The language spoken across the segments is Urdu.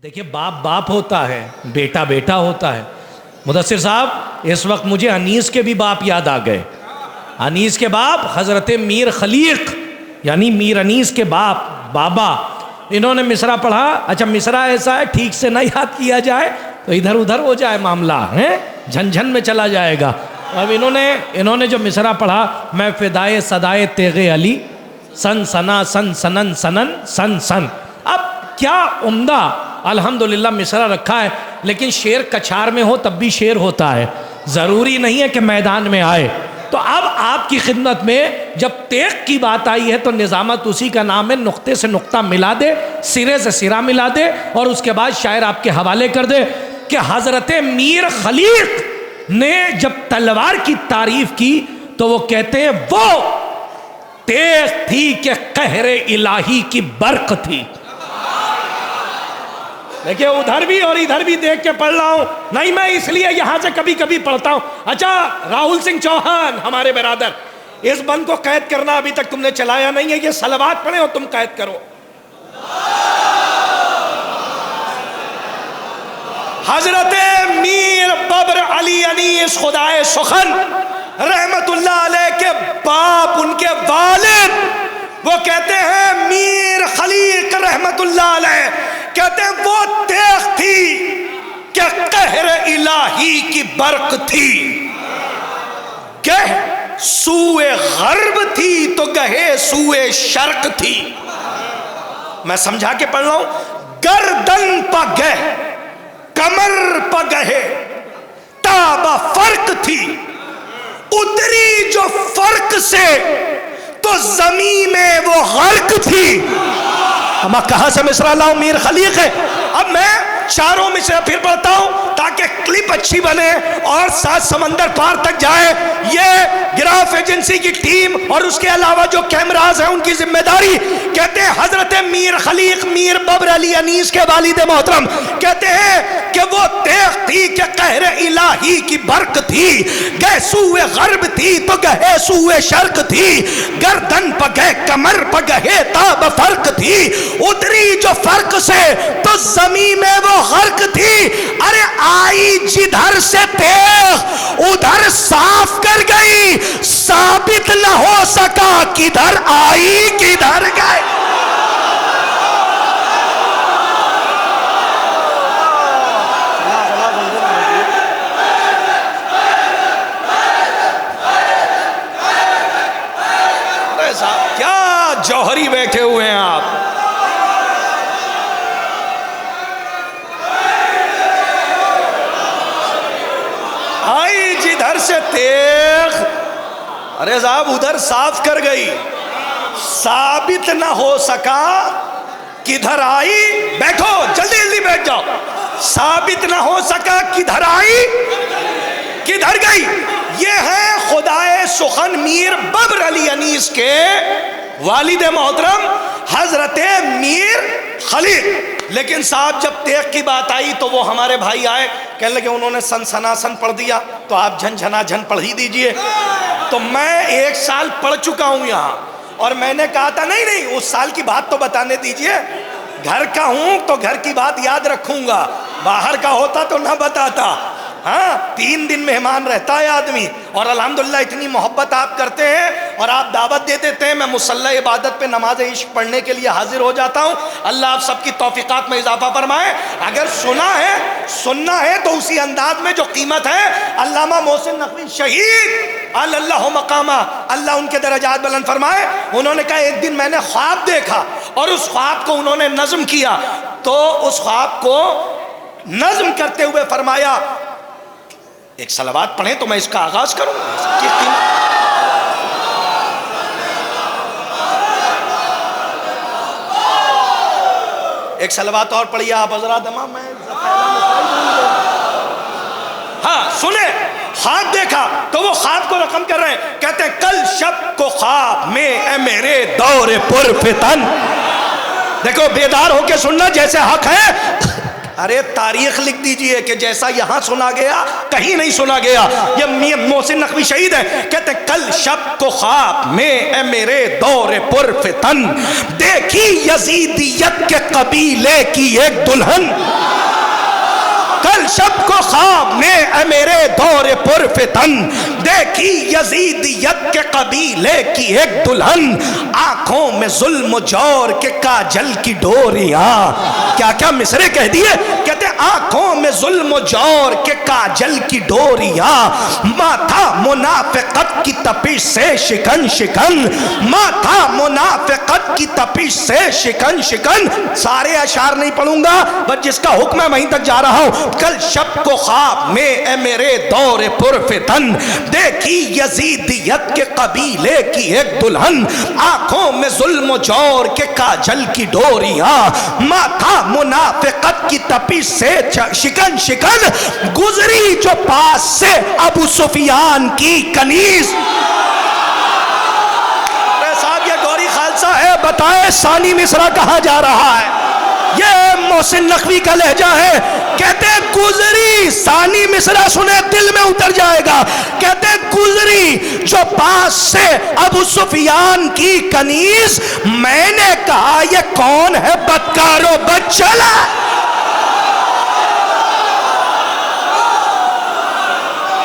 دیکھیے باپ باپ ہوتا ہے، بیٹا بیٹا ہوتا ہے۔ مدثر صاحب اس وقت مجھے انیس کے بھی باپ یاد آ گئے۔ انیس کے باپ حضرت میر خلیق یعنی میر انیس کے باپ بابا، انہوں نے مصرع پڑھا۔ اچھا مصرع ایسا ہے ٹھیک سے نہ یاد کیا جائے تو ادھر ادھر ہو جائے معاملہ، جھن جھن میں چلا جائے گا۔ اب انہوں نے جو مصرع پڑھا، میں فدائے صدائے تیغ علی سن سنا سن سنن سنن سن سن۔ اب کیا عمدہ الحمدللہ مصرع رکھا ہے، لیکن شعر کچھار میں ہو تب بھی شعر ہوتا ہے، ضروری نہیں ہے کہ میدان میں آئے۔ تو اب آپ کی خدمت میں جب تیغ کی بات آئی ہے تو نظامت اسی کا نام ہے، نقطے سے نقطہ ملا دے، سرے سے سرا ملا دے، اور اس کے بعد شاعر آپ کے حوالے کر دے کہ حضرت میر خلیق نے جب تلوار کی تعریف کی تو وہ کہتے ہیں وہ تیغ تھی کہ قہر الہی کی برق تھی۔ دیکھیں ادھر بھی اور ادھر بھی دیکھ کے پڑھ رہا ہوں، نہیں میں اس لیے یہاں سے کبھی کبھی پڑھتا ہوں۔ اچھا راہل سنگھ چوہان ہمارے برادر، اس بند کو قید کرنا ابھی تک تم نے چلایا نہیں ہے، یہ صلوات پڑھیں اور تم قید کرو۔ حضرت میر ببر علی انیس خدائے سخن رحمت اللہ علیہ کے باپ، ان کے والد، وہ کہتے ہیں میر خلیق رحمت اللہ علیہ کہتے ہیں وہ تیغ تھی کہ قہر الہی کی برق تھی، گہ سوئے غرب تھی تو گہے سوئے شرق تھی۔ میں سمجھا کے پڑھ رہا ہوں، گردن پا گہ کمر پا گہے تابا فرق تھی، اتری جو فرق سے تو زمین میں وہ غرق تھی۔ میں کہاں سے مصرع لاؤں؟ میر خلیق ہے۔ اب میں چاروں مصرع پھر پڑھتا ہوں تاکہ کلپ اچھی بنے اور ساتھ سمندر پار تک جائے۔ یہ گراف ایجنسی کی ٹیم اور اس کے علاوہ جو کیمراز ہیں ان کی ذمہ داری۔ کہتے ہیں حضرت میر خلیق میر ببر علی انیس کے والد محترم کہتے ہیں کہ وہ تیغ تھی کہ قہر الہی کی برق تھی، گہ سوئے غرب تھی تو گہے سوئے شرق تھی، گردن پہ گہ کمر پہ گہے تاب فرق تھی، اتری جو فرق سے تو زمین میں وہ غرق تھی۔ ارے آئی جدھر سے تیغ ادھر صاف کر گئی، ثابت نہ ہو سکا کدھر آئی کدھر گئی۔ کیا جوہری بیٹھے ہوئے ہیں آپ؟ آئی جدھر سے تیغ، ارے صاحب ادھر صاف کر گئی، ثابت نہ ہو سکا کدھر آئی، بیٹھو جلدی جلدی بیٹھ جاؤ، ثابت نہ ہو سکا کدھر آئی کدھر گئی۔ یہ ہے خدائے سخن میر ببر علی انیس کے والد محترم حضرت میر خلیق۔ لیکن صاحب جب تیغ کی بات آئی تو وہ ہمارے بھائی آئے، کہنے لگے انہوں نے سن سنا سن پڑھ دیا تو آپ جھن جھنا جھن پڑھ ہی دیجئے۔ تو میں 1 سال پڑھ چکا ہوں یہاں، اور میں نے کہا تھا نہیں اس سال کی بات تو بتانے دیجئے، گھر کا ہوں تو گھر کی بات یاد رکھوں گا، باہر کا ہوتا تو نہ بتاتا۔ ہاں 3 دن مہمان رہتا ہے آدمی، اور الحمدللہ اتنی محبت آپ کرتے ہیں اور آپ دعوت دے دیتے ہیں، میں مصلی عبادت پہ نماز عشق پڑھنے کے لیے حاضر ہو جاتا ہوں۔ اللہ آپ سب کی توفیقات میں اضافہ فرمائے۔ اگر سننا ہے تو اسی انداز میں جو قیمت ہے، علامہ محسن نقوی شہید اللہ مقامہ، اللہ ان کے درجات بلند فرمائے، انہوں نے کہا ایک دن میں نے خواب دیکھا اور اس خواب کو انہوں نے نظم کیا، تو اس خواب کو نظم کرتے ہوئے فرمایا ایک صلوات پڑھیں تو میں اس کا آغاز کروں۔ ایک صلوات اور پڑھیے آپ حضرات، ہاں سنیں۔ خواب دیکھا تو وہ خواب کو رقم کر رہے ہیں، کہتے ہیں کل شب کو خواب میں اے میرے دور پر فتن۔ دیکھو بیدار ہو کے سننا جیسے حق ہے۔ ارے تاریخ لکھ دیجئے کہ جیسا یہاں سنا گیا کہیں نہیں سنا گیا۔ یہ محسن نقوی شہید ہے، کہتے ہیں کل شب کو خواب میں اے میرے دور پر فتن، دیکھی یزیدیت کے قبیلے کی ایک دلہن، کل شب کو خواب میں اے میرے دور پر فتن دیکھی یزیدیت کے قبیلے کی ایک دلہن، آنکھوں میں ظلم و جور کے کاجل کی ڈوریاں. کیا کیا مصرے کہہ دیے، کہتے آنکھوں میں ظلم و جور کے کاجل کی ڈوریاں، ماتھا منافقت کی تپش سے شکن شکن، ماتھا منافقت کی تپش سے شکن شکن. سارے اشعار نہیں پڑھوں گا، بس جس کا حکم ہے وہیں تک جا رہا ہوں. کل شب کو خواب میں اے میرے دور پر فتن دیکھی یزیدیت کے قبیلے کی ایک دلہن، آنکھوں میں ظلم و جور کے کاجل کی ڈوریاں، ماتھا منافقت کی تپش سے شکن شکن، گزری جو پاس سے ابو سفیان کی کنیز. صاحب یہ گوری خالصہ ہے، بتائیں ثانی مصرع کہاں جا رہا ہے؟ یہ محسن نقوی کا لہجہ ہے. کہتے گزری، ثانی مصرع سنے دل میں اتر جائے گا. کہتے گزری جو پاس سے ابو سفیان کی کنیز، میں نے کہا یہ کون ہے بدکار و بدچلا.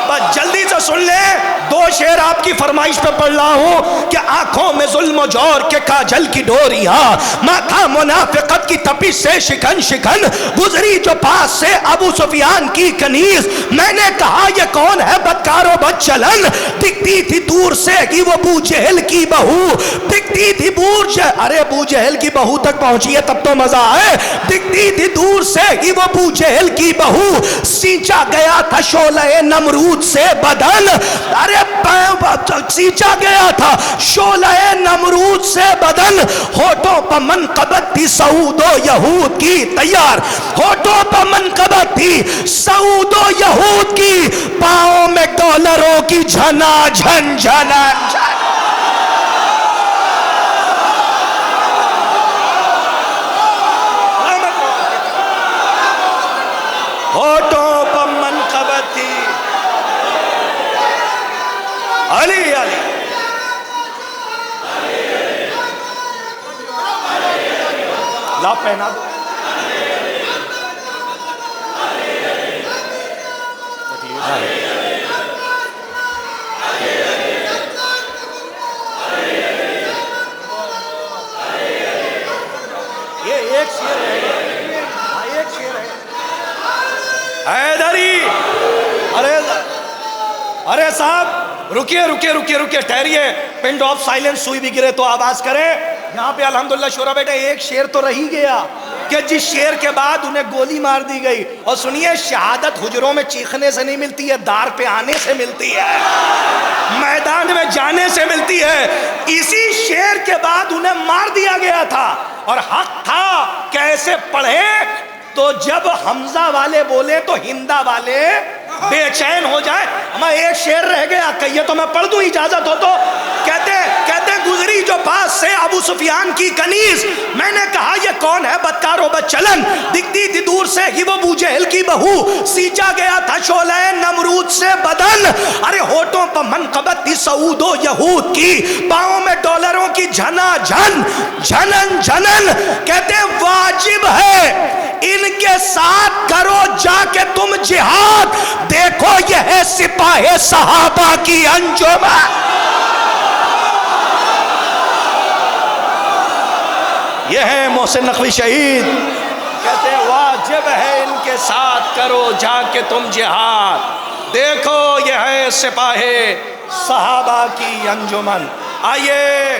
بس جلدی سے سن لیں، دو شعر آپ کی فرمائش پہ پڑھ رہا ہوں کہ آنکھوں میں ظلم و جور کے کاجل کی ڈوریاں، ماتھا منافقت کی تپش سے شکن شکن، گزری جو پاس سے ابو سفیان کی کنیز، میں نے کہا یہ کون ہے بدکار و بد چلن. دکھتی تھی دور سے کہ وہ ابو جہل کی بہو، دکھتی تھی ارے ابو جہل کی بہو تک پہنچی ہے تب تو مزہ آئے. دکھتی تھی دور سے کہ وہ ابو جہل کی بہو، سینچا گیا تھا شعلہ نمرود سے بدن. ارے سینچا گیا تھا شعلہ نمرود سے بدن، ہوٹوں پر منقبت تھی سعود و یہود کی تیار، ہوٹوں پر منقبت تھی سعود و یہود کی، پاؤں میں ڈالروں کی جھنا جھن جھنا جھن. ہوٹوں پر منقبت تھی علی علی. لا پہنا دو. یہ ایک شعر ہے، ایک شعر ہے حیدری. ارے صاحب رکیے رکیے رکیے رکیے ٹھہریے، پن ڈراپ سائلنس سوئی بھی گرے تو آواز کرے. یہاں پہ الحمدللہ شورا بیٹے ایک شعر تو رہی گیا کہ جس شعر کے بعد انہیں گولی مار دی گئی. اور سنیے، شہادت حجروں میں چیخنے سے نہیں ملتی ہے، دار پہ آنے سے ملتی ہے، میدان میں جانے سے ملتی ہے. اسی شعر کے بعد انہیں مار دیا گیا تھا، اور حق تھا کیسے پڑھے تو جب حمزہ والے بولے تو ہندا والے بے چین ہو جائے. ہمیں ایک شعر رہ گیا، کہیے تو میں پڑھ دوں اجازت ہو تو. کہتے گزری جو پاس سے ابو سفیان کی کنیز، میں نے کہا یہ کون ہے بدکار و بدچلن. دکھتی تھی دور سے کہ وہ ابو جہل کی بہو، سینچا گیا تھا شعلہ نمرود سے بدن. ارے ہوٹوں پر منقبت تھی سعود و یہود کی، پاؤں میں ڈالروں کی جھنا جھن جھنن جھنن. کہتے واجب ہے ان کے ساتھ کرو جا کے تم جہاد، دیکھو یہ ہے سپاہ صحابہ کی انجمن. یہ ہے محسن نقوی شہید، کہتے واجب ہے ان کے ساتھ کرو جا کے تم جہاد، دیکھو یہ ہے سپاہ صحابہ کی انجمن. آئیے